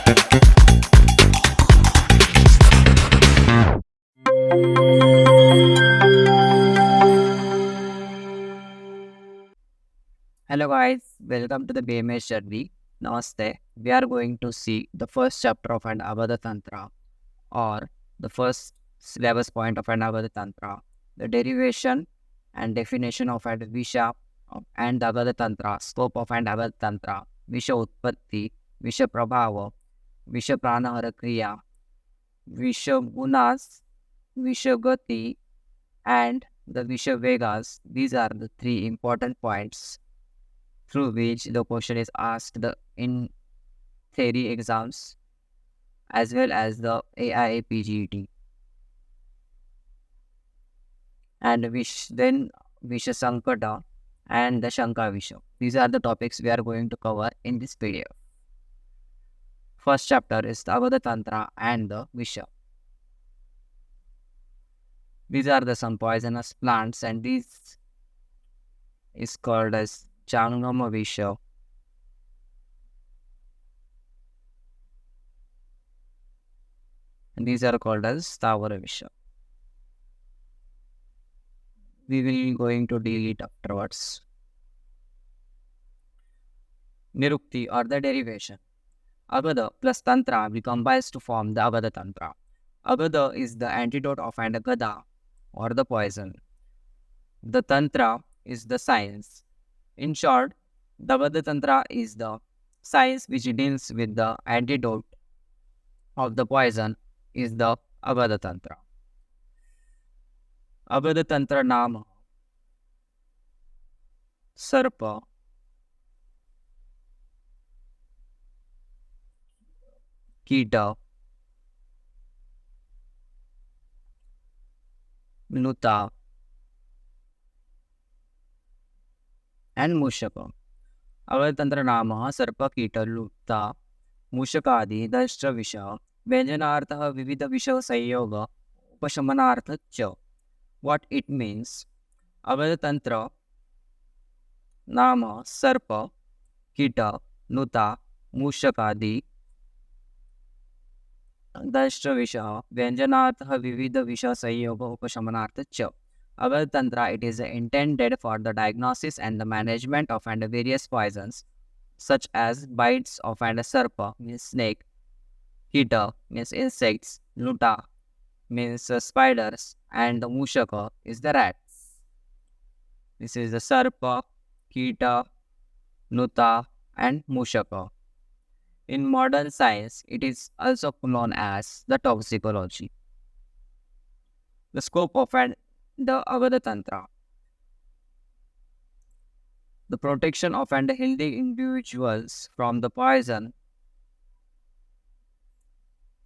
Hello guys, welcome to the BAMS JOURNY. Namaste. We are going to see the first chapter of an Agadatantra, or the first syllabus point of an Agadatantra, the derivation and definition of an Visha and the Agadatantra, scope of an Agadatantra, Visha Utpatti, Visha Prabhava, Visha Pranaharana Kriya, Visha Gunas, Visha Gati, and the Visha Vegas. These are the three important points through which the question is asked in theory exams as well as the AIAPGET. And then Visha Sankata and the Shanka Visha. These are the topics we are going to cover in this video. First chapter is the Agadatantra and the Visha. These are the some poisonous plants, and this is called as Jangama Visha. And these are called as Stavara Visha. We will be going to deal it afterwards. Nirukti or the derivation. Agada plus Tantra recombines to form the Agadatantra. Agada is the antidote of an Agada or the poison. The Tantra is the science. In short, the Agadatantra is the science which deals with the antidote of the poison is the Agadatantra. Agadatantra Nama Sarpa Kita Nuta and Mushaka. Agadatantra Nama Sarpa Kita Nuta Mushakadi Dashtra Visha Vyanjanartha Vividha Visha Sayoga Upashamanartha Cha. What it means? Agadatantra Nama Sarpa Kita Nuta Mushakadi Dashtravisha Vyanjanartha Vividha Visha Sayoga Upashamanartha Cha. Agadatantra, it is intended for the diagnosis and the management of and various poisons such as bites of and sarpa means snake, kita means insects, nuta means spiders, and the mushaka is the rats. This is the sarpa, kita, nuta, and mushaka. In modern science, it is also known as the toxicology. The scope of the Agadatantra. The protection of and healthy individuals from the poison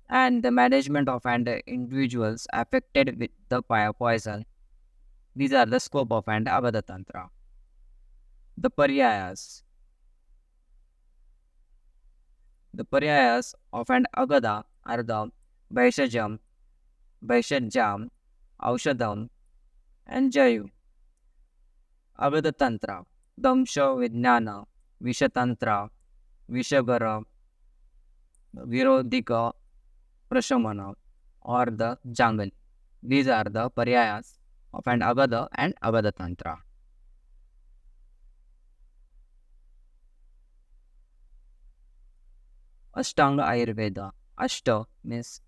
and the management of and individuals affected with the poison. These are the scope of and Agadatantra. The Paryayas. The Paryayas of an Agada are the Vaishajam, Vaishajam, Aushadam, and Jayu. Agadatantra, Damsha Vijnana, Vishatantra, Vishagara, Virodhika, Prashamana, or the Jangal. These are the Paryayas of an Agada and Agadatantra. Ashtanga Ayurveda. Ashta means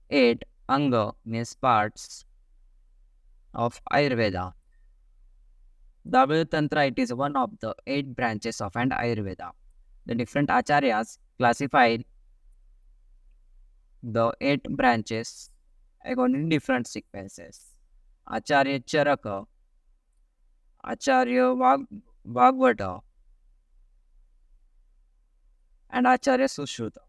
8, Anga means parts of Ayurveda. The Agadatantra, it is one of the 8 branches of an Ayurveda. The different acharyas classified the 8 branches according to different sequences. Acharya Charaka, Acharya Bhagavata, and Acharya Sushruta.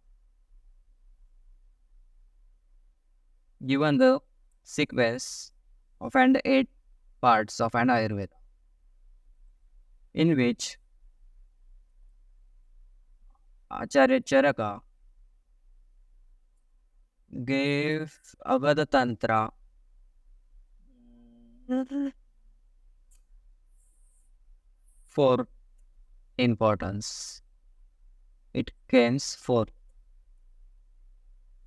Given the sequence of and 8 parts of an Ayurveda, in which Acharya Charaka gave Agadatantra for importance. It comes for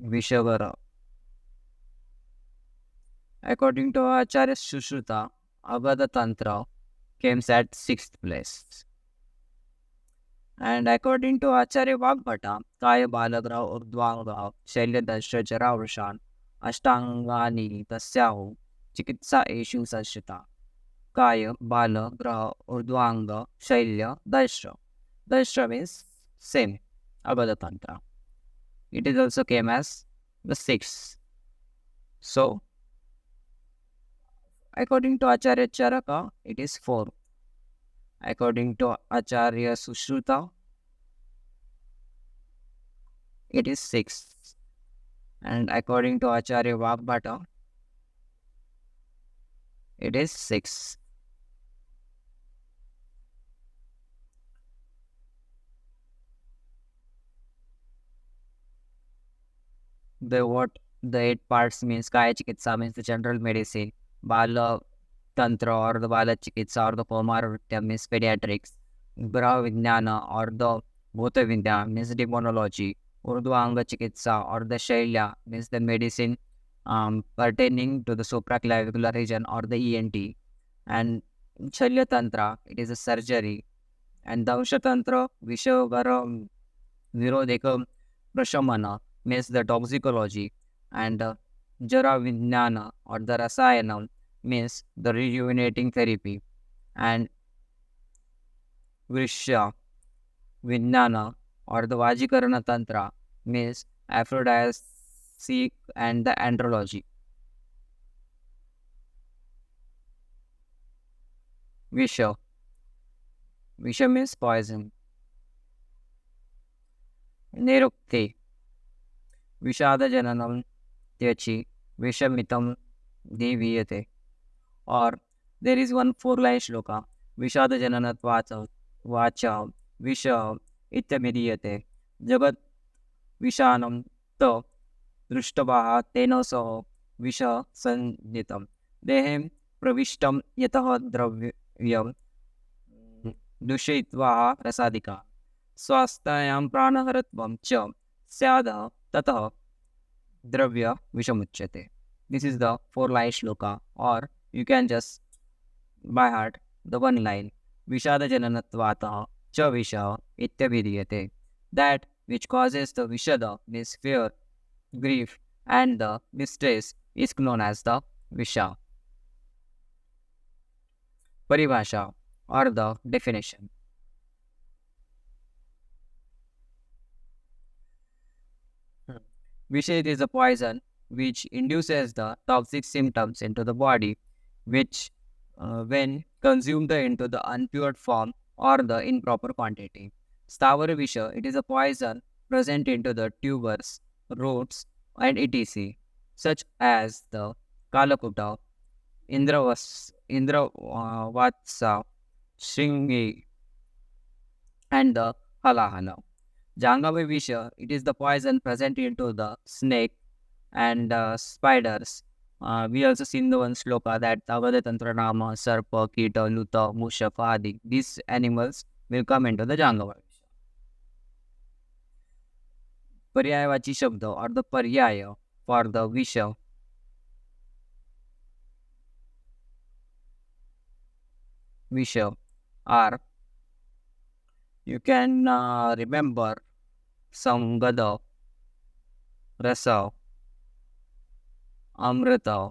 Vishavara. According to Acharya Sushruta, Agadatantra came at 6th place. And according to Acharya Vagbhata, Kaya Balagra Urdvanga Shailya Jaravrishan Ashtangani Tasyahu Chikitsa Eshu Sashita Kaya Balagra Urdvanga Shailya Dashra. Dashra means same Agadatantra. It is also came as the 6th. So according to Acharya Charaka, it is 4. According to Acharya Sushruta, it is 6. And according to Acharya Vagbhata, it is 6. The 8 parts means Kaya Chikitsa means the general medicine, Bala Tantra or the Bala Chikitsa or the Paumarvritya means pediatrics, Graha Vijnana or the Bhuta Vidya means demonology, Urdhvanga Chikitsa or the Shailya means the medicine pertaining to the supraclavicular region or the ENT, and Shalya Tantra, it is a surgery, and Dausha Tantra, Vishavara Virodhika Prashamana means the toxicology, and Jara Vijnana or the Rasayana means the rejuvenating therapy, and Visha Vijnana or the Vajikarana Tantra means aphrodisiac and the andrology. Visha. Visha means poison. Nirukti. Vishada Jananam Tyachi Vishamitam Deviyate. Or there is one 4-line shloka. Vishada Jananat Vacha Visha Ityamidiyate. Jagat Vishanam Ta Drushtavaha Teno Saho Visha Sanditam. Dehem Pravishtam Yataha Dravyam Dushitvaha Rasadika. Swastayam Pranaharatvam Cha Syada Tataha Dravya Vishamuchyate. This is the 4-line shloka, or you can just by heart the one line. Vishada Jananatvataha Cha Visha Ityabhidiyate. That which causes the Vishada means fear, grief, and the distress is known as the Visha. Paribhasha or the definition. Visha is a poison which induces the toxic symptoms into the body, which, when consumed into the unpure form or the improper quantity. Stavara Visha, it is a poison present into the tubers, roots, and etc., such as the Kalakuta, Indravatsa, Shringi, and the Halahana. Jangava Visha, it is the poison present into the snake and spiders. We also seen the one sloka that Agadatantra Nama, Sarpa, Kita, Luta, Musha, Adi. These animals will come into the Jangava Visha. Paryayavachi Shabda or the Paryaya for the Visha. Visha are, you can remember some Gada, Rasa, Amrita.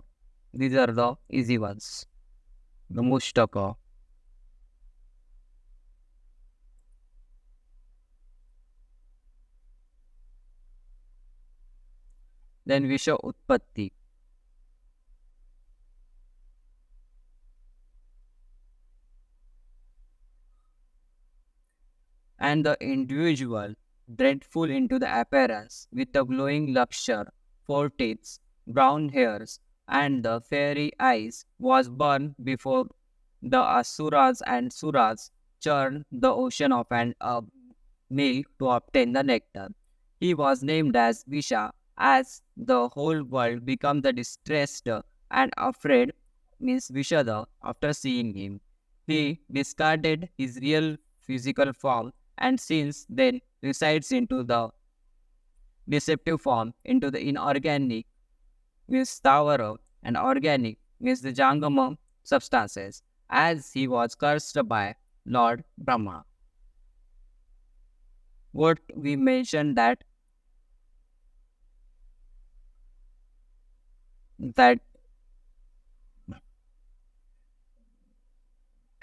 These are the easy ones. The Mushtaka. Then Visha Utpatti. And the individual dreadful into the appearance with the glowing luxure, 4 teeth, brown hairs, and the fairy eyes was burned before the Asuras and Suras churned the ocean of an milk to obtain the nectar. He was named as Visha, as the whole world became the distressed and afraid means Vishada after seeing him. He discarded his real physical form and since then resides into the deceptive form into the inorganic means Stavara and organic means the Jangama substances as he was cursed by Lord Brahma. What we mentioned that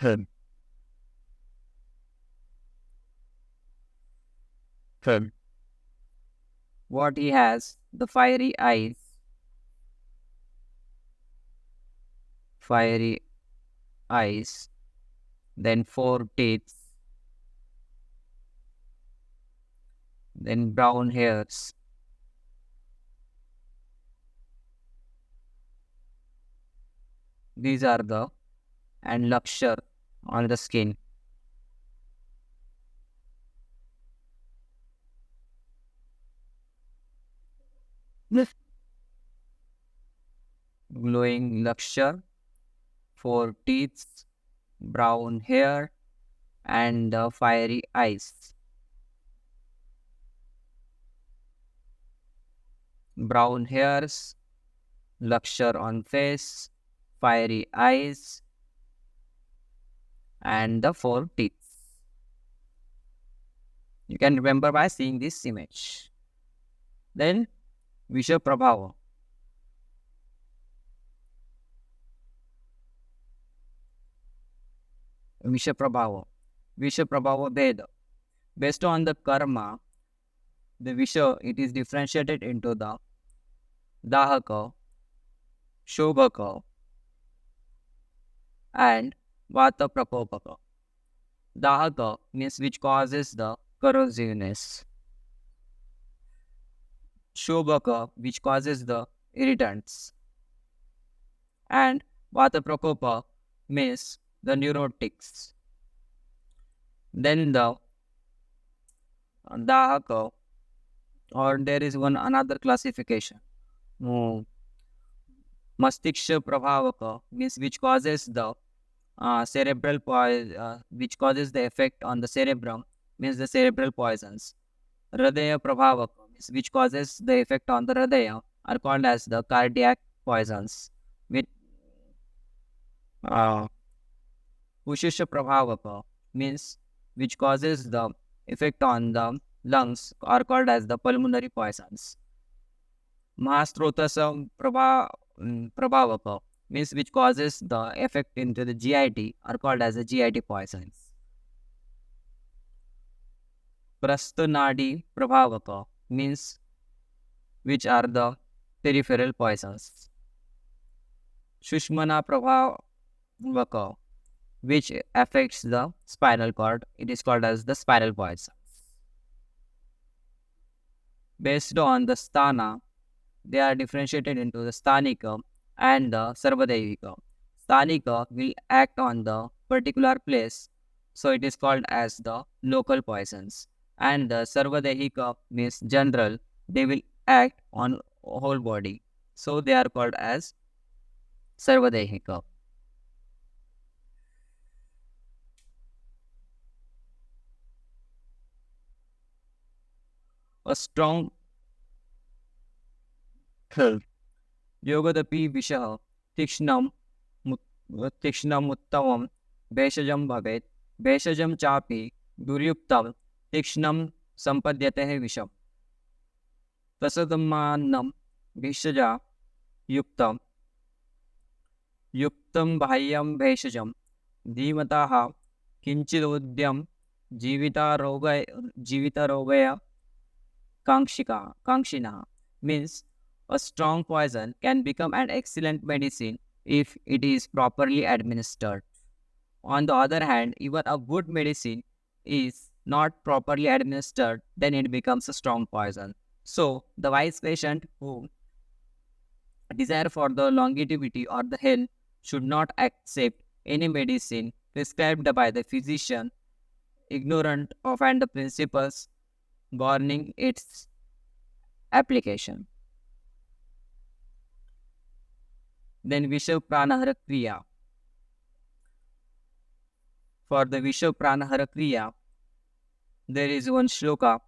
Hmm. Hmm. What he has the fiery eyes, then four teeth, then brown hairs. These are the and luxure on the skin, glowing luxure, four teeth, brown hair, and fiery eyes. Brown hairs, luxure on face, fiery eyes, and the four teeth. You can remember by seeing this image. Then Visha Prabhava. Visha Prabhava. Visha Prabhava Veda. Based on the karma, the Visha, it is differentiated into the Dahaka, Shobhaka, and Vata Prakopaka. Dahaka means which causes the corrosiveness. Shobhaka which causes the irritants. And Vata Prakopa means the neurotics. Then the Dahaka, or there is one another classification. Mastiksha Prabhavaka means which causes the which causes the effect on the cerebrum means the cerebral poisons. Hridaya Prabhavaka means which causes the effect on the Hridaya are called as the cardiac poisons. With Ushusha Prabhavaka means which causes the effect on the lungs are called as the pulmonary poisons. Mahastrotasam Prabhavaka means which causes the effect into the GIT are called as the GIT poisons. Prastanadi Prabhavaka means which are the peripheral poisons. Shushmana Prabhavaka which affects the spinal cord. It is called as the spinal poison. Based on the sthana, they are differentiated into the sthanika and the sarvadevika. Sthanika will act on the particular place, so it is called as the local poisons. And the sarvadehika means general, they will act on whole body, so they are called as sarvadehika. A strong Yogadapi Visha Tikshnamuttamam Beshajam Bhavet Beshajam Chapi Duryuktam Tikshnam Sampadyate Visham Tasadamannam Vishaja Yuktam Yuktam Bhayyam Beshajam Dhimataha Kinchidudyam Jivita Rogaya Kankshina means a strong poison can become an excellent medicine if it is properly administered. On the other hand, even a good medicine is not properly administered, then it becomes a strong poison. So, the wise patient who desire for the longevity or the health should not accept any medicine prescribed by the physician, ignorant of and the principles governing its application. Then Visha Pranahara Kriya. For the Visha Pranahara Kriya, there is one shloka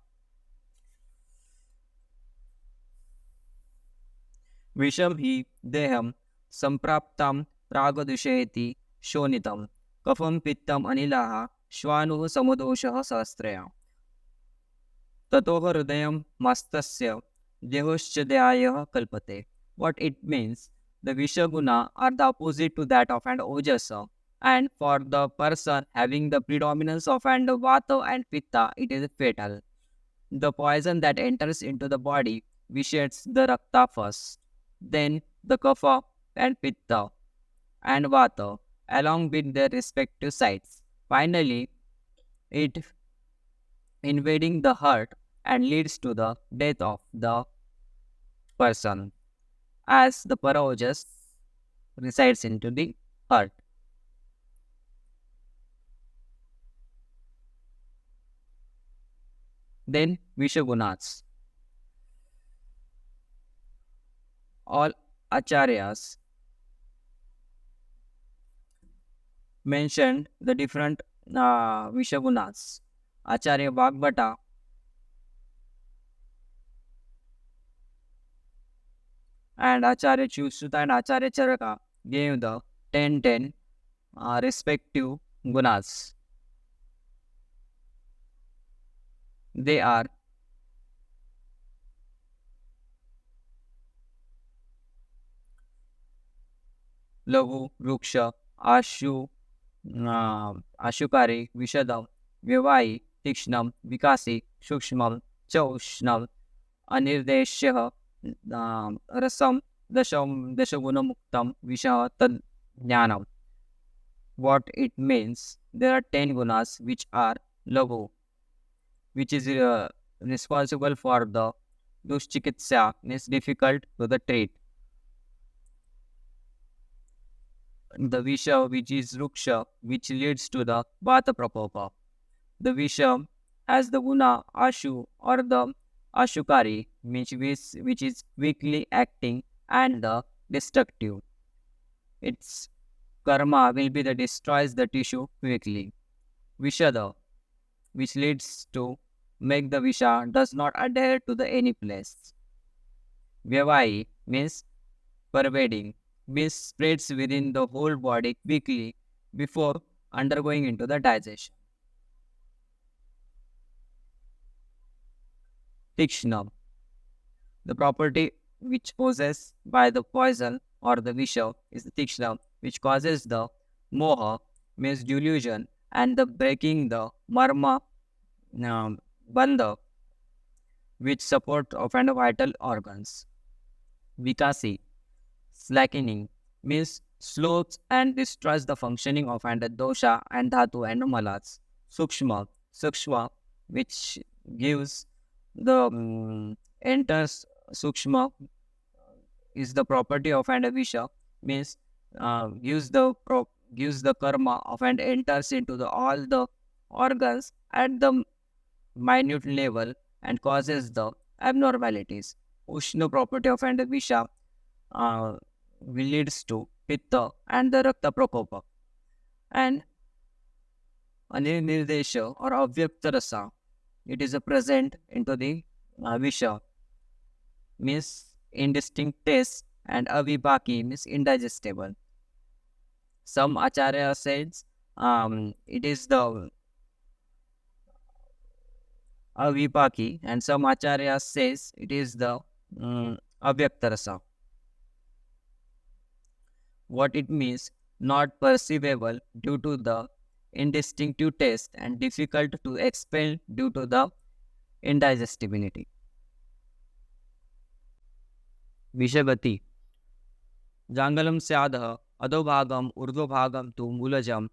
विषम हि देहम संप्राप्तां प्रागदुषेति शोणितं कफं पित्तम अनिलाः श्वानुः समुदोषः सहस्रया ततो हृदयं मस्तस्य देहोश्च ध्यायः कल्पते. What it means, the Visha Guna are the opposite to that of an Ojasa, and for the person having the predominance of an Vata and Pitta, it is fatal. The poison that enters into the body vitiates the Rakta first, then the Kapha and Pitta and Vata along with their respective sites. Finally, it invading the heart and leads to the death of the person, as the Paraojas resides into the heart. Then Vishagunas. All acharyas mentioned the different Vishagunas. Acharya Vagbata and Acharya Chusuta and Acharya Charaka gave the 10 respective gunas. They are Lagu, Ruksha, Ashu, Ashukari, Vishadam, Vivai, Tikshnam, Vikasi, Shukshmam, Chaushnam, Anirdeshya, Rasam, Dashagunamuktam, Visha, Tad Jnanam. What it means, there are 10 gunas which are Lagu, which is responsible for the duschikitsa, means difficult to the treat. The Visha, which is Ruksha, which leads to the Vata Prakopa. The Visha has the Guna Ashu or the Ashukari, which is weakly acting and the destructive. Its karma will be that destroys the tissue quickly. Vishada, which leads to make the Visha does not adhere to the any place. Vyavai means pervading, means spreads within the whole body quickly before undergoing into the digestion. Tikshna, the property which possessed by the poison or the visha is the tikshna, which causes the moha, means delusion, and the breaking the marma bandha, which support of and vital organs. Vikasi, slackening, means slopes and destroys the functioning of and dosha and dhatu and malas. Sukshma, which gives the enters sukshma is the property of and visha, means gives the karma of and enters into the all the organs at the minute level and causes the abnormalities. Ushna property of and visha leads to pitta and the rakta prakopa. And anirnirdesha or avyakta rasa, it is a present into the visha, means indistinct taste, and avipaki means indigestible. Some acharya says it is the avipaki, and some acharya says it is the avyakta rasa. What it means, not perceivable due to the indistinctive taste and difficult to expel due to the indigestibility. Vishagati. Jangalam syadha adobhagam urdvabhagam tu mulajam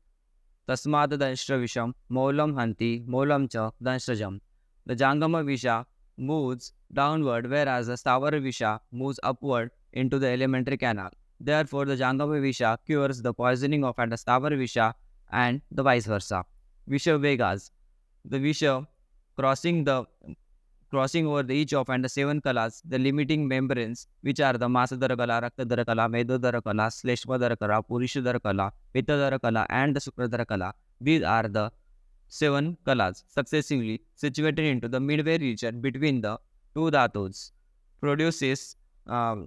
tasmad danshravisham maulam hanti maulam cha danshajam. The Jangama Visha moves downward, whereas the Stavara Visha moves upward into the elementary canal. Therefore, the Jangama Visha cures the poisoning of and the Stavara Visha and the vice versa. Visha Vegas. The Visha crossing over the each of and the 7 kalas, the limiting membranes, which are the Masadhara Kala, Raktadhara Kala, Medodhara Kala, Shleshmadhara Kala, Purishadhara Kala, Pittadhara Kala, and the Sukradhara Kala. These are the 7 kalas successively situated into the midway region between the two dhatus, produces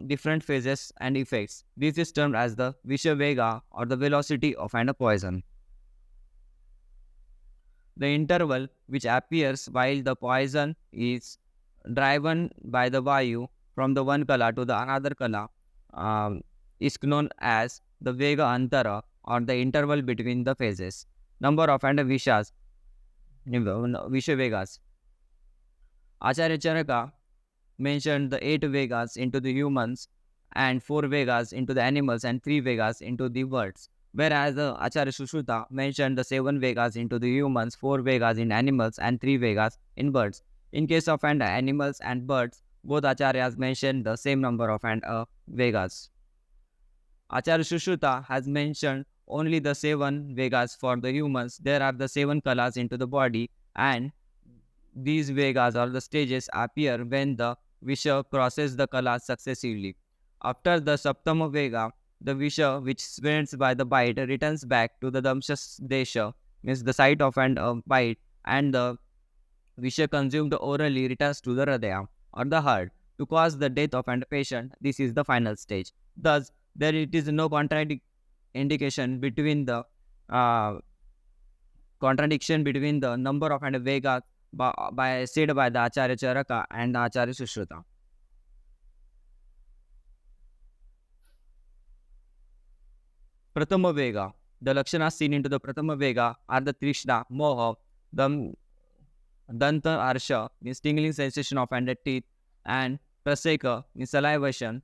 different phases and effects. This is termed as the Visha Vega or the velocity of a poison. The interval which appears while the poison is driven by the Vayu from the one kala to the another kala is known as the Vega Antara or the interval between the phases. Number of and Vishas, Visha Vegas. Acharya Charaka mentioned the 8 Vegas into the humans and 4 Vegas into the animals and 3 Vegas into the birds. Whereas Acharya Sushruta mentioned the 7 Vegas into the humans, 4 Vegas in animals and 3 Vegas in birds. In case of animals and birds, both Acharyas mentioned the same number of Vegas. Acharya Sushruta has mentioned only the 7 Vegas for the humans. There are the 7 kalas into the body, and these Vegas or the stages appear when the Visha crosses the kalas successively. After the Saptama Vega, the Visha which spreads by the bite returns back to the Damsha Desha, means the site of an bite, and the Visha consumed orally returns to the Hridaya or the heart to cause the death of a patient. This is the final stage. Thus, there it is no contradiction between the number of and Vegas said by the Acharya Charaka and the Acharya Sushruta. Pratama Vega. The Lakshanas seen into the Pratama Vega are the Trishna, Moha, the Danta Arsha, means tingling sensation of under teeth, and Praseka, means salivation,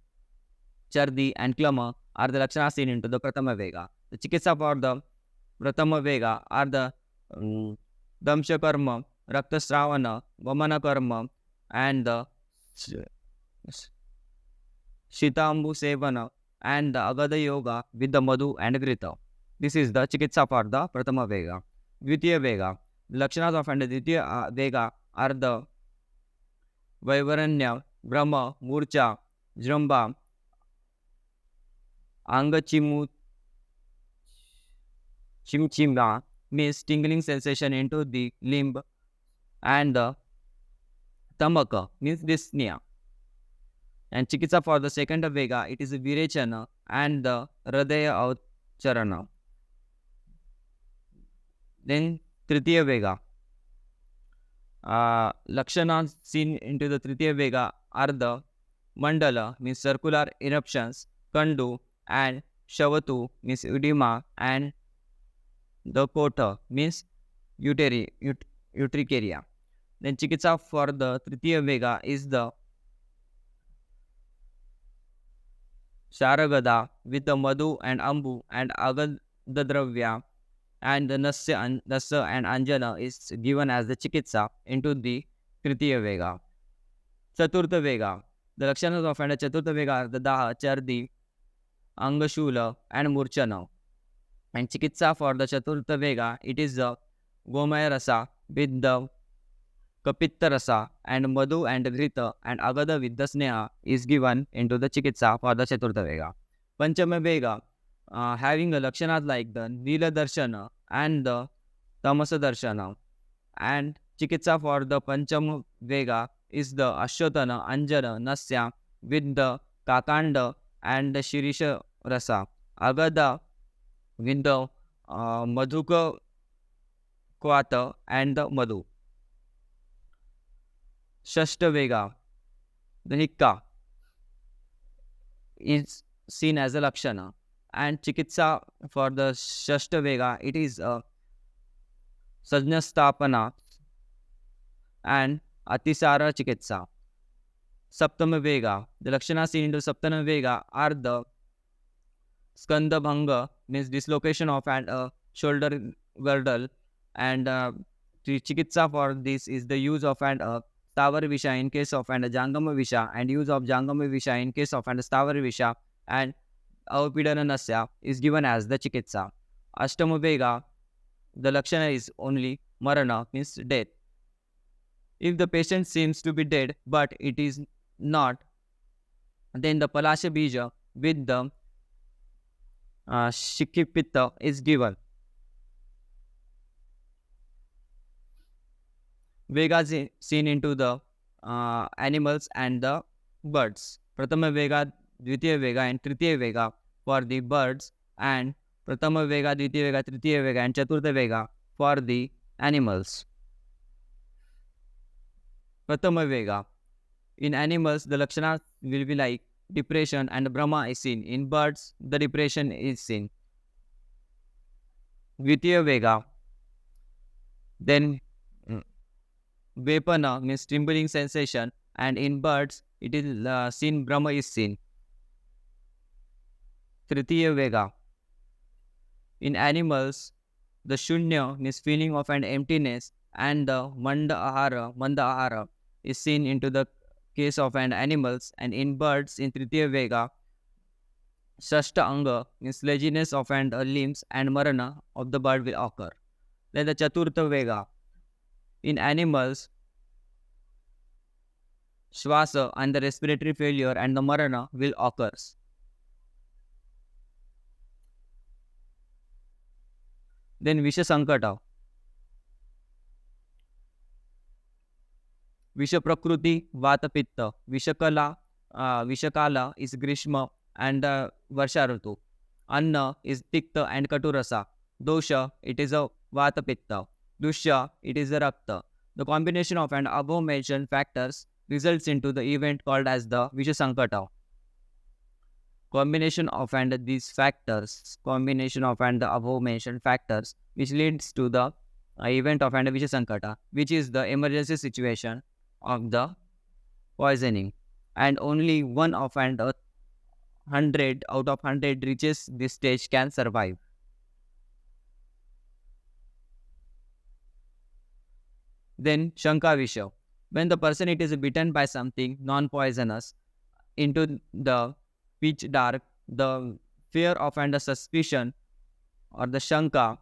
Chardi, and Klama are the Lakshanas seen into the Pratama Vega. The Chikitsa for the Pratama Vega are the Damsha Karma, Rakta Sravana, Vamana Karma, and the Shitambu Sevana and the Agada Yoga with the Madhu and Grita. This is the Chikitsa for the Pratama Vega. Dvitiya Vega. The Lakshanas of and the Dvitiya Vega are the Vaivaranya, Brahma, Murcha, Jramba, Angachimu, Chimchima, means tingling sensation into the limb, and the Tamaka, means dyspnea. And Chikitsa for the second Vega, it is Virechana and the Hridaya Avcharana. Then Tritiya Vega. Lakshanas seen into the Tritiya Vega are the Mandala, means circular eruptions, Kandu, and Shavatu, means edema, and the Kota, means urticaria. Then Chikitsa for the Tritiya Vega is the Sharagada with the Madhu and Ambu and Agadadravya, and the Nasa and Anjana is given as the Chikitsa into the Tritiya Vega. Chaturtha Vega. The Lakshanas of and Chaturtha Vega are the Daha, Chardi, Angashula, and Murchana. And Chikitsa for the Chaturtha Vega, it is the Gomaya Rasa with the Kapitta Rasa, and Madhu and Grita and Agada with the Sneha is given into the Chikitsa for the Chaturtha Vega. Panchama Vega, having a Lakshanas like the Nila Darshana and the Tamasa Darshana. And Chikitsa for the Panchama Vega is the Ashotana, Anjana, Nasya with the Kakanda and the Shirisha Rasa. Agada with the Madhuka Kwata and the Madhu. Shashta Vega, the Hikka, is seen as a Lakshana. And Chikitsa for the Shashta Vega, it is a Sajnastapana and Atisara Chikitsa. Saptama Vega, the Lakshana seen into Saptama Vega are the Skanda Bhanga, means dislocation of a shoulder girdle, and the Chikitsa for this is the use of Stavar Visha in case of and Jangama Visha, and use of Jangama Visha in case of and Stavar Visha, and Avapidana Nasya is given as the Chikitsa. Ashtama Vega, the Lakshana is only Marana, means death. If the patient seems to be dead but it is not, then the Palasha Bija with the Shikipitta is given. Vegas seen into the animals and the birds. Prathama Vega, Dvitiya Vega and Tritiya Vega for the birds, and Prathama Vega, Dvitiya Vega, Tritiya Vega and Chaturtha Vega for the animals. Prathama Vega. In animals, the Lakshana will be like depression and Brahma is seen. In birds, the depression is seen. Dvitiya Vega. Then Vepana means trembling sensation, and in birds, it is seen Brahma is seen. Tritiya Vega. In animals, the Shunya means feeling of an emptiness, and the Manda Ahara is seen into the case of an animals, and in birds, in Tritiya Vega, Shashta Anga means laziness of an limbs, and Marana of the bird will occur. Then the Chaturtha Vega. In animals, Shwasa and the respiratory failure and the Marana will occur. Then Visha Sankata. Visha Prakriti, Vata Pitta. Vishakala is Grishma and Varsha Ritu. Anna is Tikta and Katurasa. Dosha, it is a Vata Pitta. Dushya, it is a Rakta. The combination of and above mentioned factors results into the event called as the Visha Sankata. Combination of and these factors, combination of and the above mentioned factors, which leads to the event of and Visha Sankata, which is the emergency situation of the poisoning, and only 1 of and 100 out of 100 reaches this stage can survive. Then Shanka Visha. When the person it is bitten by something non-poisonous into the pitch dark, the fear of and the suspicion or the Shanka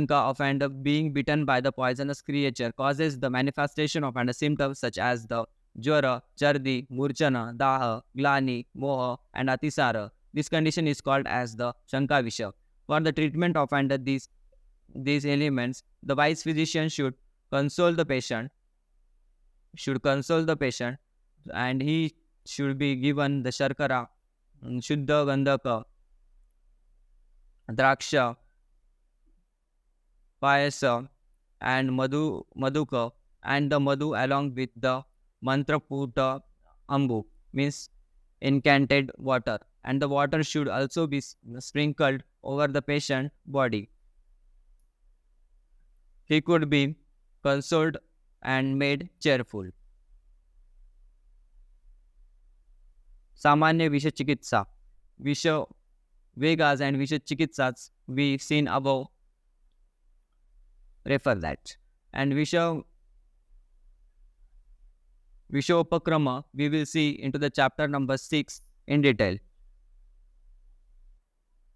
of and being bitten by the poisonous creature causes the manifestation of and symptoms such as the Jwara, Chardi, Murchana, Daha, Glani, Moha and Atisara. This condition is called as the Shanka Visha. For the treatment of and these elements, the wise physician should console the patient, and he should be given the Sharkara, Shuddha Gandhaka, Draksha, Payasa and Maduka, and the Madhu along with the Mantraputa Ambu means incanted water, and the water should also be sprinkled over the patient body. He could be consoled and made cheerful. Samanya Visha Chikitsa. Visha Vegas and Visha Chikitsas we seen above. Refer that. And Vishopakrama we will see into the chapter number 6 in detail.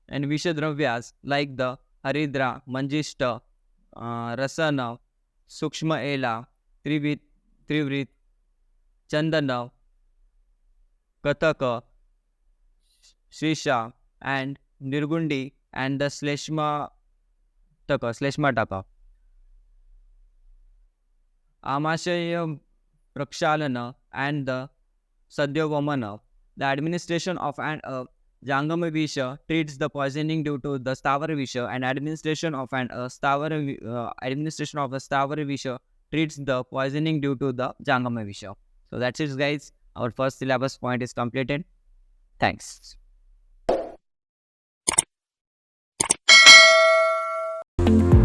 And Vishadраvyas like the Haridra, Manjishta, Rasana, Sukshma Ela, Trivrit, Chandana, Kataka, Srisha and Nirgundi and the Sleshma Taka. Amashaya Prakshalana and the Sadyavamana. The administration of an Jangama Visha treats the poisoning due to the Stavara Visha, and administration of a Stavara Visha treats the poisoning due to the Jangama Visha. So that's it, guys. Our first syllabus point is completed. Thanks. Thank you.